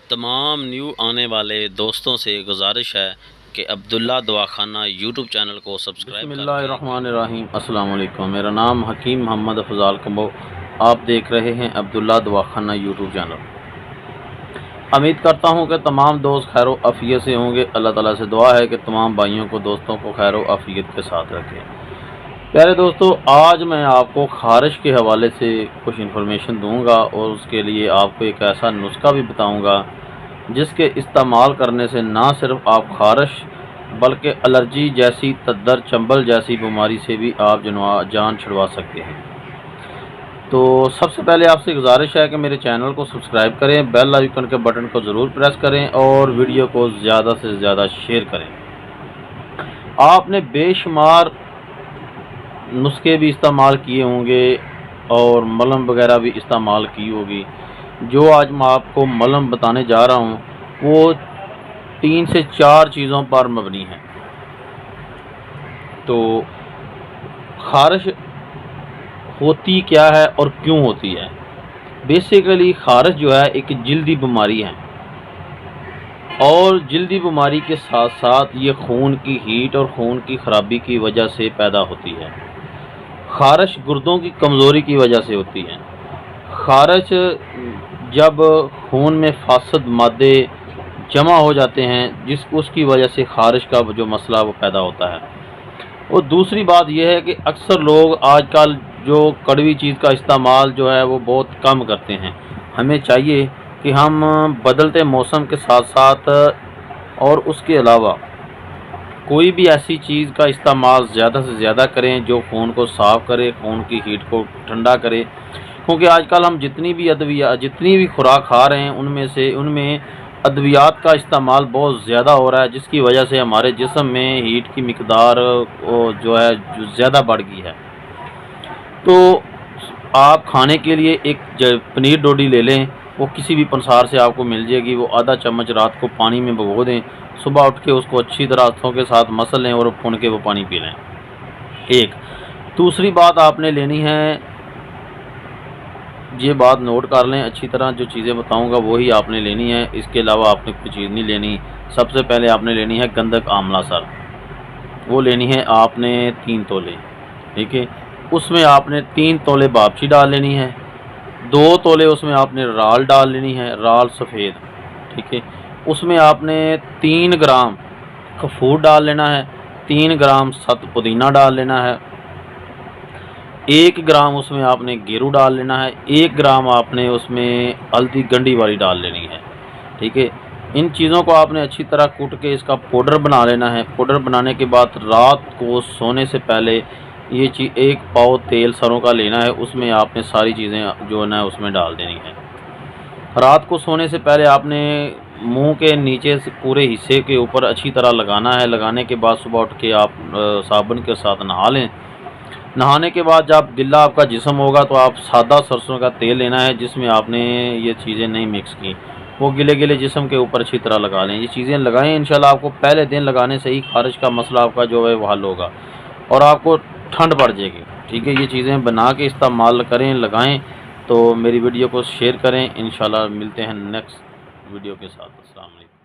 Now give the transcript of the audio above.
تمام نیو آنے والے دوستوں سے گزارش ہے کہ عبداللہ دواخانہ یوٹیوب چینل کو سبسکرائب بسم اللہ الرحمن الرحیم۔ السلام علیکم، میرا نام حکیم محمد افضال کمبو، آپ دیکھ رہے ہیں عبداللہ دواخانہ یوٹیوب چینل۔ امید کرتا ہوں کہ تمام دوست خیر و عافیت سے ہوں گے۔ اللہ تعالیٰ سے دعا ہے کہ تمام بھائیوں کو دوستوں کو خیر و عافیت کے ساتھ رکھے۔ پیارے دوستو، آج میں آپ کو خارش کے حوالے سے کچھ انفارمیشن دوں گا اور اس کے لیے آپ کو ایک ایسا نسخہ بھی بتاؤں گا جس کے استعمال کرنے سے نہ صرف آپ خارش بلکہ الرجی جیسی تدر چنبل جیسی بیماری سے بھی آپ جان چھڑوا سکتے ہیں۔ تو سب سے پہلے آپ سے گزارش ہے کہ میرے چینل کو سبسکرائب کریں، بیل آئیکن کے بٹن کو ضرور پریس کریں اور ویڈیو کو زیادہ سے زیادہ شیئر کریں۔ آپ نے بے شمار نسخے بھی استعمال کیے ہوں گے اور ملم وغیرہ بھی استعمال کی ہوگی۔ جو آج میں آپ کو ملم بتانے جا رہا ہوں وہ 3 سے 4 چیزوں پر مبنی ہے۔ تو خارش ہوتی کیا ہے اور کیوں ہوتی ہے؟ بیسیکلی خارش جو ہے ایک جلدی بیماری ہے، اور جلدی بیماری کے ساتھ ساتھ یہ خون کی ہیٹ اور خون کی خرابی کی وجہ سے پیدا ہوتی ہے۔ خارش گردوں کی کمزوری کی وجہ سے ہوتی ہے۔ خارش جب خون میں فاسد مادے جمع ہو جاتے ہیں اس کی وجہ سے خارش کا جو مسئلہ وہ پیدا ہوتا ہے۔ اور دوسری بات یہ ہے کہ اکثر لوگ آج کل جو کڑوی چیز کا استعمال جو ہے وہ بہت کم کرتے ہیں۔ ہمیں چاہیے کہ ہم بدلتے موسم کے ساتھ ساتھ اور اس کے علاوہ کوئی بھی ایسی چیز کا استعمال زیادہ سے زیادہ کریں جو خون کو صاف کرے، خون کی ہیٹ کو ٹھنڈا کرے، کیونکہ آج کل ہم جتنی بھی خوراک کھا رہے ہیں ان میں ادویات کا استعمال بہت زیادہ ہو رہا ہے، جس کی وجہ سے ہمارے جسم میں ہیٹ کی مقدار جو ہے زیادہ بڑھ گئی ہے۔ تو آپ کھانے کے لیے ایک پنیر ڈوڈی لے لیں، وہ کسی بھی پنسار سے آپ کو مل جائے گی، وہ آدھا چمچ رات کو پانی میں بھگو دیں، صبح اٹھ کے اس کو اچھی طرح ہاتھوں کے ساتھ مسل لیں اور پھون کے وہ پانی پی لیں۔ ایک دوسری بات آپ نے لینی ہے، یہ بات نوٹ کر لیں اچھی طرح، جو چیزیں بتاؤں گا وہی آپ نے لینی ہے، اس کے علاوہ آپ نے کوئی چیز نہیں لینی۔ سب سے پہلے آپ نے لینی ہے گندک آملہ سر، وہ لینی ہے آپ نے 3 تولے، ٹھیک ہے۔ اس میں آپ نے 3 تولے باپچی ڈال لینی ہے، 2 تولے اس میں آپ نے رال ڈال لینی ہے، رال سفید، ٹھیک ہے۔ اس میں آپ نے 3 گرام کفور ڈال لینا ہے، 3 گرام ست پودینہ ڈال لینا ہے، 1 گرام اس میں آپ نے گیرو ڈال لینا ہے، 1 گرام آپ نے اس میں ہلدی گنڈی والی ڈال لینی ہے، ٹھیک ہے۔ ان چیزوں کو آپ نے اچھی طرح کوٹ کے اس کا پاؤڈر بنا لینا ہے۔ پاؤڈر بنانے کے بعد رات کو سونے سے پہلے یہ چیز 1 پاؤ تیل سروں کا لینا ہے، اس میں آپ نے ساری چیزیں جو ہے نا اس میں ڈال دینی ہے۔ رات کو سونے سے پہلے آپ نے منہ کے نیچے سے پورے حصے کے اوپر اچھی طرح لگانا ہے۔ لگانے کے بعد صبح اٹھ کے آپ صابن کے ساتھ نہا لیں۔ نہانے کے بعد جب گلا آپ کا جسم ہوگا تو آپ سادہ سرسوں کا تیل لینا ہے، جس میں آپ نے یہ چیزیں نہیں مکس کی، وہ گلے جسم کے اوپر اچھی طرح لگا لیں۔ یہ چیزیں لگائیں، انشاءاللہ آپ کو پہلے دن لگانے سے ہی خارش کا مسئلہ آپ کا جو ہے وہ حل ہوگا اور آپ کو ٹھنڈ پڑ جائے گی، ٹھیک ہے۔ یہ چیزیں بنا کے استعمال کریں، لگائیں۔ تو میری ویڈیو کو شیئر کریں، انشاءاللہ ملتے ہیں نیکسٹ ویڈیو کے ساتھ۔ السلام علیکم۔